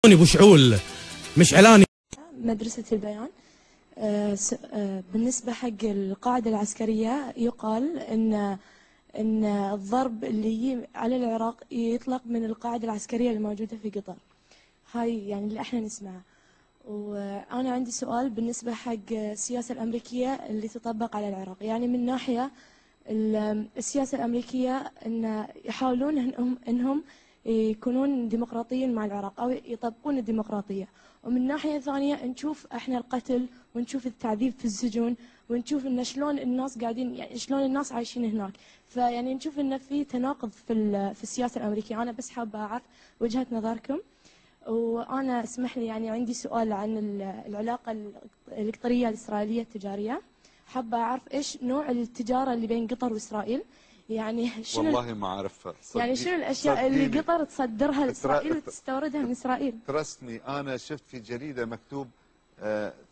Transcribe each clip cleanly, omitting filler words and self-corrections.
ابو شعول مشعلاني مدرسة البيان. بالنسبة حق القاعدة العسكرية يقال إن الضرب اللي على العراق يطلق من القاعدة العسكرية الموجودة في قطر. هاي يعني اللي احنا نسمعه. وأنا عندي سؤال بالنسبة حق السياسة الأمريكية اللي تطبق على العراق. يعني من ناحية السياسة الأمريكية إن يحاولون إنهم يكونون ديمقراطيين مع العراق أو يطبقون الديمقراطية، ومن ناحية ثانية نشوف احنا القتل ونشوف التعذيب في السجون ونشوف إن شلون الناس قاعدين، يعني شلون الناس عايشين هناك. فيعني نشوف إن في تناقض في السياسة الأمريكية. أنا بس حابة أعرف وجهة نظركم. وأنا اسمح لي يعني عندي سؤال عن العلاقة القطرية الإسرائيلية التجارية. حابة أعرف إيش نوع التجارة اللي بين قطر وإسرائيل، يعني شنو والله ما أعرفها. يعني شنو الأشياء اللي قطر تصدرها لإسرائيل وتستوردها من إسرائيل؟ ترستني، أنا شفت في جريدة مكتوب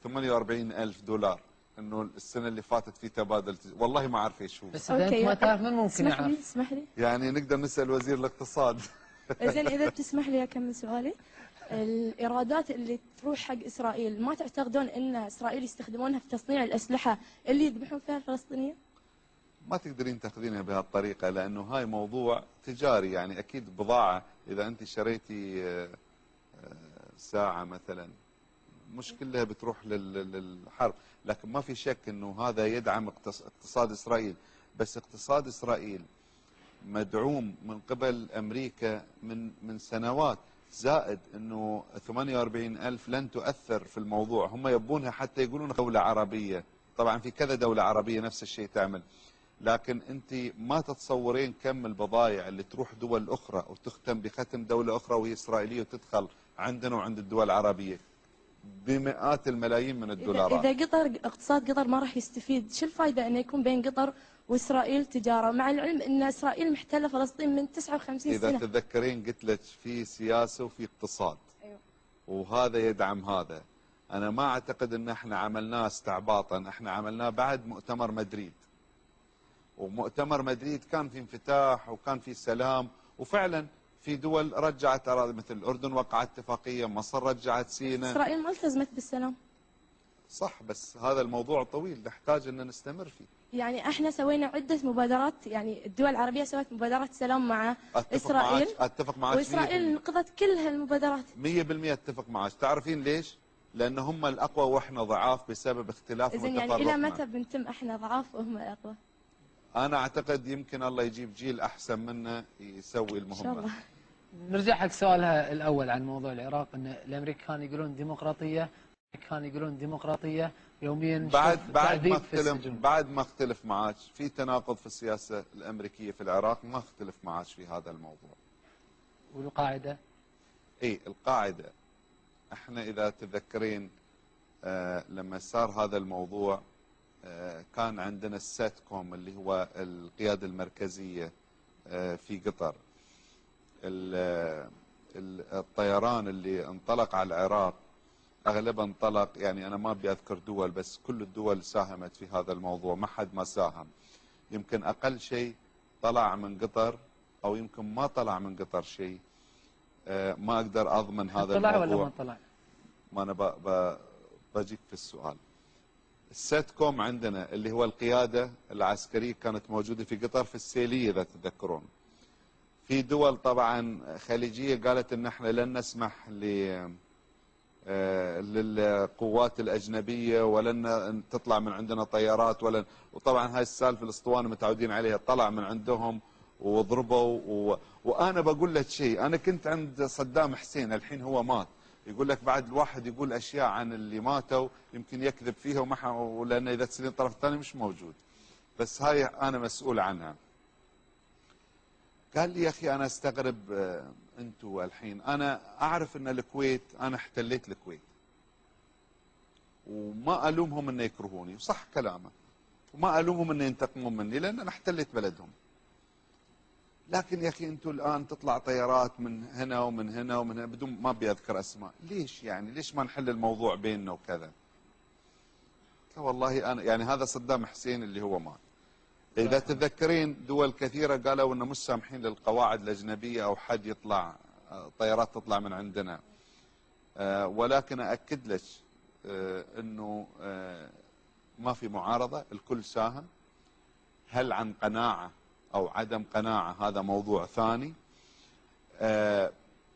48,000 دولار إنه السنة اللي فاتت في تبادل. والله ما أعرف إيش هو. بس إذا أنت ما تعرف من ممكن يعرف؟ اسمح لي يعني نقدر نسأل وزير الاقتصاد. زين إذا بتسمح لي أكمل سؤالي. الإيرادات اللي تروح حق إسرائيل ما تعتقدون أن إسرائيل يستخدمونها في تصنيع الأسلحة اللي يذبحون فيها الفلسطينيين؟ ما تقدرين تاخذينها بهالطريقة لأنه هاي موضوع تجاري. يعني أكيد بضاعة، إذا أنت شريتي ساعة مثلا مش كلها بتروح للحرب، لكن ما في شك أنه هذا يدعم اقتصاد إسرائيل. بس اقتصاد إسرائيل مدعوم من قبل أمريكا من سنوات، زائد أنه 48,000 لن تؤثر في الموضوع. هم يبونها حتى يقولون دولة عربية، طبعا في كذا دولة عربية نفس الشيء تعمل، لكن أنت ما تتصورين كم البضائع اللي تروح دول أخرى وتختم بختم دولة أخرى وهي إسرائيلية وتدخل عندنا وعند الدول العربية بمئات الملايين من الدولارات. إذا قطر اقتصاد قطر ما راح يستفيد، شو الفائدة أن يكون بين قطر وإسرائيل تجارة، مع العلم أن إسرائيل محتلة فلسطين من 59 سنة؟ إذا تتذكرين قلت لك في سياسة وفي اقتصاد. أيوة. وهذا يدعم هذا. أنا ما أعتقد أن احنا عملناه استعباطا، احنا عملناه بعد مؤتمر مدريد. ومؤتمر مدريد كان في انفتاح وكان في سلام، وفعلا في دول رجعت أراضي مثل الأردن وقعت اتفاقية، مصر رجعت سيناء. إسرائيل ما التزمت بالسلام. صح، بس هذا الموضوع طويل نحتاج أن نستمر فيه. يعني احنا سوينا عدة مبادرات، يعني الدول العربية سوت مبادرات سلام مع إسرائيل. أتفق معك وإسرائيل نقضت كل هالمبادرات. 100% أتفق معك. تعرفين ليش؟ لأن هم الأقوى وإحنا ضعاف بسبب اختلافنا وتفرقنا. يعني إلى متى بنتم احنا ضعاف وهم الأقوى؟ أنا أعتقد يمكن الله يجيب جيل أحسن منا يسوي المهمة. إن شاء الله. نرجع حق سؤالها الأول عن موضوع العراق، أن الأمريكان يقولون ديمقراطية، يوميا بعد ما اختلف معاك في تناقض في السياسة الأمريكية في العراق، ما اختلف معاك في هذا الموضوع. والقاعدة؟ إيه القاعدة، احنا إذا تذكرين لما صار هذا الموضوع كان عندنا الساتكوم اللي هو القيادة المركزية في قطر. الطيران اللي انطلق على العراق اغلبها انطلق، يعني انا ما ابي اذكر دول، بس كل الدول ساهمت في هذا الموضوع، ما حد ما ساهم. يمكن اقل شيء طلع من قطر او يمكن ما طلع من قطر شيء. ما اقدر اضمن هذا طلع الموضوع. ولا ما طلع؟ ما انا بجيك في السؤال. الساتكوم عندنا اللي هو القيادة العسكرية كانت موجودة في قطر في السيلية إذا تتذكرون. في دول طبعا خليجية قالت ان احنا لن نسمح للقوات الأجنبية ولن تطلع من عندنا طيارات وطبعا هاي السالفة الاسطوانة متعودين عليها، طلع من عندهم وضربوا وأنا بقول لك شيء، أنا كنت عند صدام حسين، الحين هو مات، يقول لك بعد الواحد يقول أشياء عن اللي ماتوا يمكن يكذب فيها ولأن إذا تسألين الطرف الثاني مش موجود، بس هاي أنا مسؤول عنها. قال لي يا أخي أنا استغرب أنتوا الحين، أنا أعرف أن الكويت أنا احتليت الكويت وما ألومهم أن يكرهوني، وصح كلامه، وما ألومهم أن ينتقمون مني لأن أنا احتليت بلدهم. لكن يا أخي أنتوا الآن تطلع طيارات من هنا ومن هنا ومن هنا بدون ما بيذكر أسماء، ليش يعني ليش ما نحل الموضوع بيننا وكذا؟ والله أنا يعني هذا صدام حسين اللي هو مات. إذا تتذكرين دول كثيرة قالوا إنه مش سامحين للقواعد الأجنبية أو حد يطلع طيارات تطلع من عندنا. ولكن أأكد لك أنه ما في معارضة، الكل ساهم. هل عن قناعة أو عدم قناعة هذا موضوع ثاني.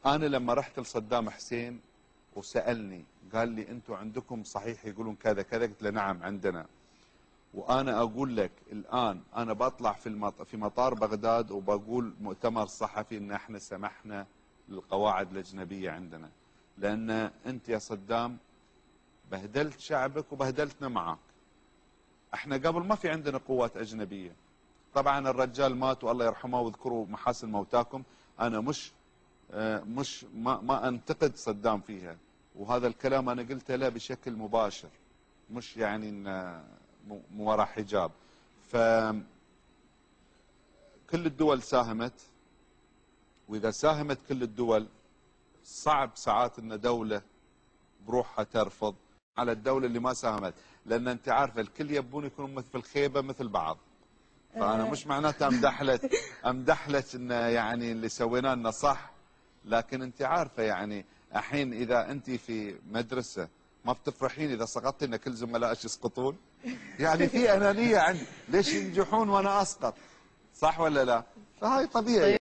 أنا لما رحت لصدام حسين وسألني قال لي أنتم عندكم صحيح يقولون كذا كذا، قلت له نعم عندنا. وأنا أقول لك الآن أنا بطلع في مطار بغداد وبقول مؤتمر صحفي إن احنا سمحنا للقواعد الأجنبية عندنا، لأن أنت يا صدام بهدلت شعبك وبهدلتنا معك. احنا قبل ما في عندنا قوات أجنبية. طبعا الرجال مات والله يرحمه واذكروا محاسن موتاكم. أنا ما أنتقد صدام فيها، وهذا الكلام أنا قلته له بشكل مباشر، مش يعني مو وراء حجاب. فكل الدول ساهمت، وإذا ساهمت كل الدول صعب ساعات أن دولة بروحها ترفض على الدولة اللي ما ساهمت، لأن أنت عارفة الكل يبون يكونوا في الخيبة مثل بعض. فأنا مش معناته أمدحلك إن يعني اللي سويناه إنه صح، لكن أنت عارفة يعني الحين إذا أنت في مدرسة ما بتفرحين إذا سقطتي إن كل زملائك يسقطون؟ يعني في أنانية عندي، ليش ينجحون وأنا أسقط؟ صح ولا لا؟ فهاي طبيعي.